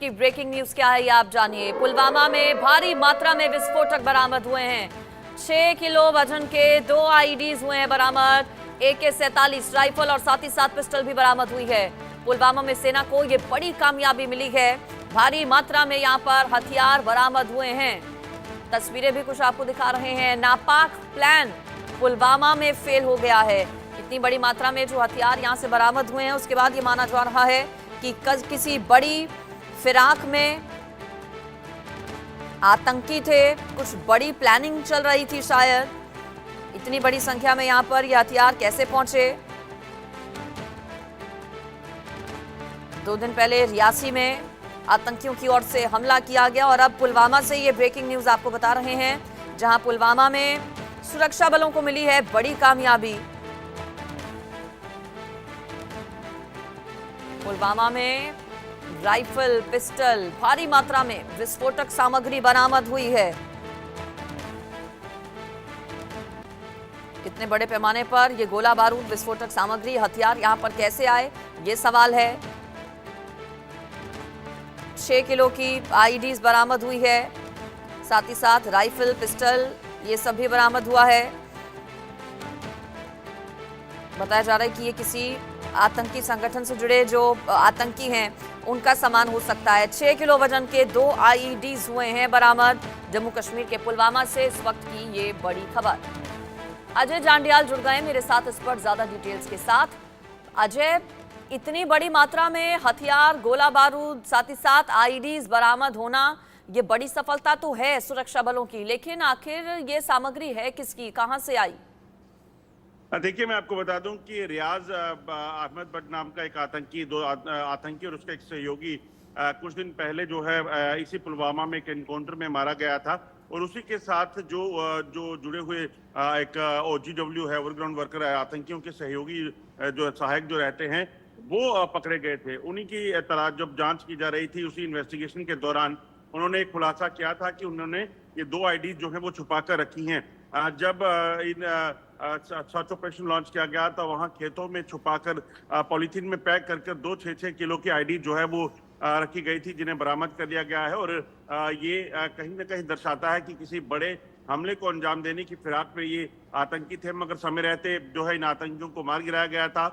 की breaking news क्या है ये आप जानिए। पुलवामा में भारी मात्रा में विस्फोटक बरामद हुए हैं। 6 किलो वजन के 2 आईईडीज हुए हैं बरामद। AK-47 राइफल और साथ ही साथ पिस्टल भी बरामद हुई है। पुलवामा में सेना को ये बड़ी कामयाबी मिली है। भारी मात्रा में यहाँ पर हथियार बरामद हुए हैं। तस्वीरें भी कुछ आपको दिखा रहे हैं। नापाक प्लान पुलवामा में फेल हो गया है। इतनी बड़ी मात्रा में जो हथियार यहां से बरामद हुए हैं, उसके बाद ये माना जा रहा है कि किसी बड़ी फिराक में आतंकी थे, कुछ बड़ी प्लानिंग चल रही थी शायद। इतनी बड़ी संख्या में यहां पर ये हथियार कैसे पहुंचे? 2 दिन पहले रियासी में आतंकियों की ओर से हमला किया गया और अब पुलवामा से ये ब्रेकिंग न्यूज आपको बता रहे हैं, जहां पुलवामा में सुरक्षा बलों को मिली है बड़ी कामयाबी। पुलवामा में राइफल, पिस्टल, भारी मात्रा में विस्फोटक सामग्री बरामद हुई है। कितने बड़े पैमाने पर ये गोला बारूद, विस्फोटक सामग्री, हथियार यहां पर कैसे आए, ये सवाल है। 6 किलो की आईईडीज बरामद हुई है, साथ ही साथ राइफल, पिस्टल, ये सब भी बरामद हुआ है। बताया जा रहा है कि ये किसी आतंकी संगठन से जुड़े जो आतंकी हैं उनका सामान हो सकता है। 6 किलो वजन के 2 आईईडीज हुए हैं बरामद। जम्मू कश्मीर के पुलवामा से इस वक्त की ये बड़ी खबर। अजय जांडियाल जुड़ गए मेरे साथ इस पर ज्यादा डिटेल्स के साथ। अजय, इतनी बड़ी मात्रा में हथियार, गोला बारूद, साथ ही साथ आईईडीज बरामद होना, ये बड़ी सफलता तो है सुरक्षा बलों की, लेकिन आखिर ये सामग्री है किसकी, कहां से आई? देखिए, मैं आपको बता दूं कि रियाज अहमद भट्ट नाम का एक आतंकी, 2 आतंकी और उसका एक सहयोगी कुछ दिन पहले जो है इसी पुलवामा में एक एनकाउंटर में मारा गया था। और उसी के साथ जो जुड़े हुए एक OGW है, ओवरग्राउंड वर्कर है, आतंकियों के सहयोगी जो सहायक जो रहते हैं, वो पकड़े गए थे। उन्हीं की तलाश जब जांच की जा रही थी, उसी इन्वेस्टिगेशन के दौरान उन्होंने एक खुलासा किया था कि उन्होंने ये 2 आईडी जो है वो छुपा कर रखी हैं। जब सर्च ऑपरेशन लॉन्च किया गया था, वहां खेतों में छुपाकर पॉलीथीन में पैक कर 2 6 किलो की आईडी जो है वो रखी गई थी, जिन्हें बरामद कर लिया गया है। और ये कहीं ना कहीं दर्शाता है कि किसी बड़े हमले को अंजाम देने की फिराक में ये आतंकी थे, मगर समय रहते जो है इन आतंकियों को मार गिराया गया था।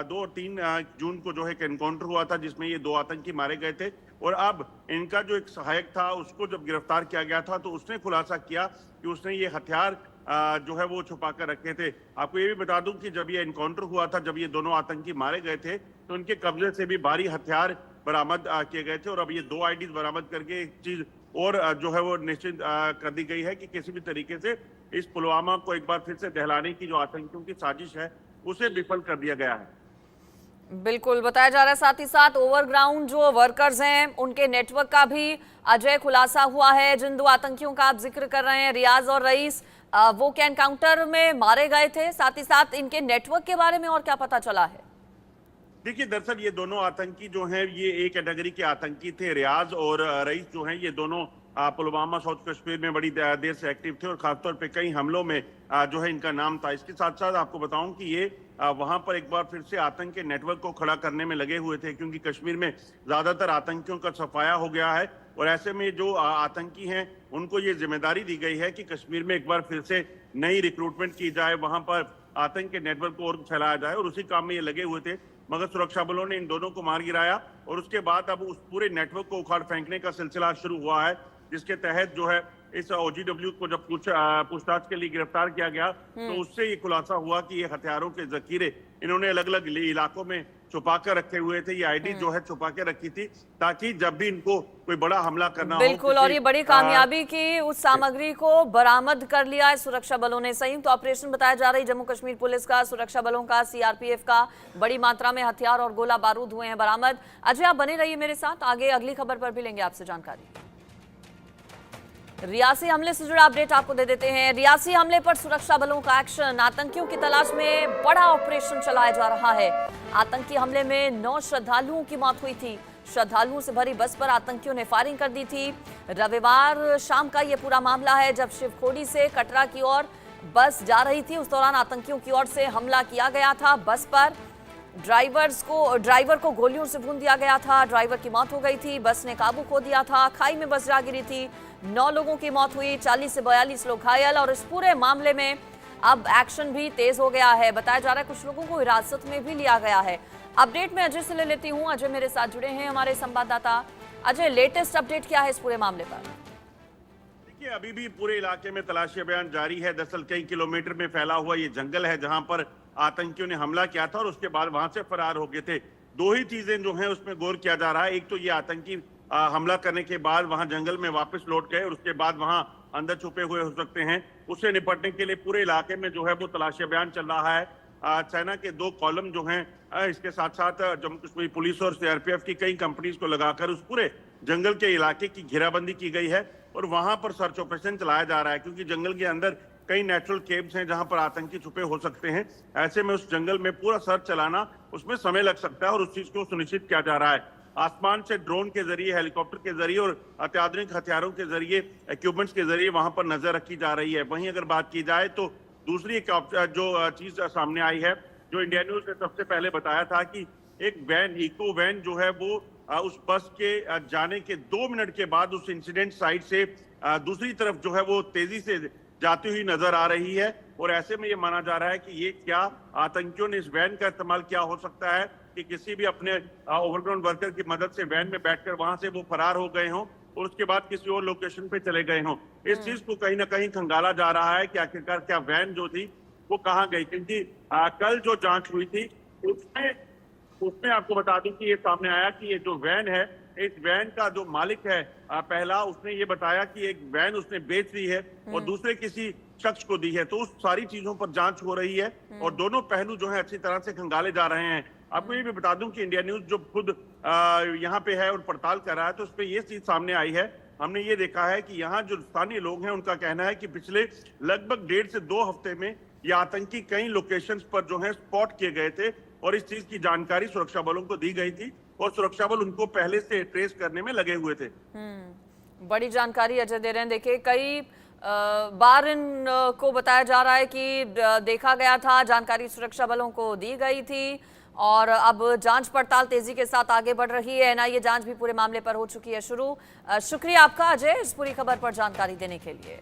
2 और 3 जून को जो है एक एनकाउंटर हुआ था, जिसमें ये 2 आतंकी मारे गए थे। और अब इनका जो एक सहायक था, उसको जब गिरफ्तार किया गया था, तो उसने खुलासा किया कि उसने ये हथियार जो है वो छुपा कर रखे थे। आपको ये भी बता दूं कि जब ये एनकाउंटर हुआ था, जब ये दोनों आतंकी मारे गए थे, तो उनके कब्जे से भी भारी हथियार बरामद किए गए थे। और अब ये 2 आईडीज बरामद करके एक चीज और जो है वो निश्चित कर दी गई है कि किसी भी तरीके से इस पुलवामा को एक बार फिर से दहलाने की जो आतंकियों की साजिश है, उसे विफल कर दिया गया है। बिल्कुल बताया जा रहा है। साथ ही साथ ओवरग्राउंड जो वर्कर्स हैं, उनके नेटवर्क का भी अजय खुलासा हुआ है। जिन 2 आतंकियों का आप जिक्र कर रहे हैं, रियाज और रईस, वो क्या एनकाउंटर में मारे गए थे? साथ ही साथ इनके नेटवर्क के बारे में और क्या पता चला है? देखिए, दरअसल ये दोनों आतंकी जो हैं, ये एक कैटेगरी के आतंकी थे। रियाज और रईस जो हैं, ये दोनों पुलवामा साउथ कश्मीर में बड़ी देर से एक्टिव थे और खासतौर पे कई हमलों में जो है इनका नाम था। इसके साथ साथ आपको बताऊं कि ये वहां पर एक बार फिर से आतंक के नेटवर्क को खड़ा करने में लगे हुए थे, क्योंकि कश्मीर में ज्यादातर आतंकियों का सफाया हो गया है। और ऐसे में जो आतंकी हैं, उनको ये जिम्मेदारी दी गई है कि कश्मीर में एक बार फिर से नई रिक्रूटमेंट की जाए, वहां पर आतंक के नेटवर्क को और फैलाया जाए, और उसी काम में ये लगे हुए थे। मगर सुरक्षा बलों ने इन दोनों को मार गिराया और उसके बाद अब उस पूरे नेटवर्क को उखाड़ फेंकने का सिलसिला शुरू हुआ है, जिसके तहत जो है इस OGW को जब पूछताछ के लिए गिरफ्तार किया गया, तो उससे ये खुलासा हुआ कि ये हथियारों के जखीरे इन्होंने अलग अलग इलाकों में छुपा कर रखे हुए थे। ये आईडी जो है छुपा के रखी थी, ताकि जब भी इनको कोई बड़ा हमला करना हो। बिल्कुल, और ये बड़ी कामयाबी की उस सामग्री को बरामद कर लिया है सुरक्षा बलों ने। संयुक्त ऑपरेशन बताया जा रहा है जम्मू कश्मीर पुलिस का, सुरक्षा बलों का, CRPF का। बड़ी मात्रा में हथियार और गोला बारूद हुए हैं बरामद। अजय, आप बने रहिए मेरे साथ, आगे अगली खबर पर भी लेंगे आपसे जानकारी। रियासी हमले से जुड़ा अपडेट आपको दे देते हैं। रियासी हमले पर सुरक्षा बलों का एक्शन, आतंकियों की तलाश में बड़ा ऑपरेशन चलाया जा रहा है। आतंकी हमले में 9 श्रद्धालुओं की मौत हुई थी। श्रद्धालुओं से भरी बस पर आतंकियों ने फायरिंग कर दी थी। रविवार शाम का यह पूरा मामला है, जब शिवखोड़ी से कटरा की ओर बस जा रही थी, उस दौरान आतंकियों की ओर से हमला किया गया था बस पर। ड्राइवर को गोलियों से भून दिया गया था। ड्राइवर की मौत हो गई थी। बस ने काबू खो दिया था। खाई में बस जा गिरी थी। 9 लोगों की मौत हुई, 40 से 42 लोग घायल। और इस पूरे मामले में अब एक्शन भी तेज हो गया है। बताया जा रहा है कुछ लोगों को हिरासत में भी लिया गया है। अपडेट में अजय से ले लेती हूँ। अजय मेरे साथ जुड़े हैं, हमारे संवाददाता। अजय, लेटेस्ट अपडेट क्या है इस पूरे मामले पर? देखिए, अभी भी पूरे इलाके में तलाशी अभियान जारी है। दरअसल कई किलोमीटर में फैला हुआ ये जंगल है जहां पर आतंकियों ने हमला किया था और उसके बाद वहां से फरार हो गए थे। दो ही चीजें जो हैं उसमें गौर किया जा रहा है। एक तो ये आतंकी हमला करने के बाद वहां जंगल में वापस लौट गए और उसके बाद वहां अंदर छुपे हुए हो सकते हैं। उससे निपटने के लिए पूरे इलाके में जो है वो तलाशी अभियान चल रहा है। सेना के 2 कॉलम जो हैं, इसके साथ साथ जम्मू कश्मीर पुलिस और सीआरपीएफ की कई कंपनीज को लगाकर उस पूरे जंगल के इलाके की घेराबंदी की गई है और वहां पर सर्च ऑपरेशन चलाया जा रहा है, क्योंकि जंगल के अंदर कई नेचुरल केव्स हैं जहां पर आतंकी छुपे हो सकते हैं। ऐसे में उस जंगल में पूरा सर्च चलाना, उसमें समय लग सकता है और उस चीज को सुनिश्चित किया जा रहा है। आसमान से ड्रोन के जरिए, हेलीकॉप्टर के जरिए और अत्याधुनिक हथियारों के जरिए, इक्विपमेंट्स के जरिए वहां पर नजर रखी जा रही है। वहीं अगर बात की जाए तो दूसरी एक जो चीज सामने आई है, जो इंडिया न्यूज ने सबसे पहले बताया था कि एक वैन, इको वैन जो है वो उस बस के जाने के 2 मिनट के बाद उस इंसिडेंट साइट से दूसरी तरफ जो है वो तेजी से जाती हुई नजर आ रही है। और ऐसे में ये माना जा रहा है कि ये क्या आतंकियों ने इस वैन का इस्तेमाल किया हो सकता है कि किसी भी अपने ओवरग्राउंड वर्कर की मदद से वैन में बैठकर वहां से वो फरार हो गए हों और उसके बाद किसी और लोकेशन पे चले गए हों। इस चीज को कहीं ना कहीं खंगाला जा रहा है कि आखिरकार क्या वैन जो थी वो कहाँ गई, क्योंकि कल जो जांच हुई थी उसमें आपको बता दूं कि ये सामने आया कि ये जो वैन है, इस वैन का जो मालिक है, पहला उसने ये बताया कि एक वैन उसने बेच दी है और दूसरे किसी शख्स को दी है। तो उस सारी चीजों पर जांच हो रही है और दोनों पहलू जो है अच्छी तरह से खंगाले जा रहे हैं। आपको ये भी बता दूं कि इंडिया न्यूज जो खुद यहाँ पे है और पड़ताल कर रहा है, तो उस पर ये चीज सामने आई है। हमने ये देखा है कि यहाँ जो स्थानीय लोग हैं उनका कहना है कि पिछले लगभग 1.5 से 2 हफ्ते में ये आतंकी कई लोकेशंस पर जो है स्पॉट किए गए थे और इस चीज की जानकारी सुरक्षा बलों को दी गई थी और सुरक्षा बल उनको पहले से ट्रेस करने में लगे हुए थे। बड़ी जानकारी अजय दे रहे हैं। देखिए, कई बार इन को बताया जा रहा है कि देखा गया था, जानकारी सुरक्षा बलों को दी गई थी और अब जांच पड़ताल तेजी के साथ आगे बढ़ रही है। एनआईए जांच भी पूरे मामले पर हो चुकी है शुरू। शुक्रिया आपका अजय, इस पूरी खबर पर जानकारी देने के लिए।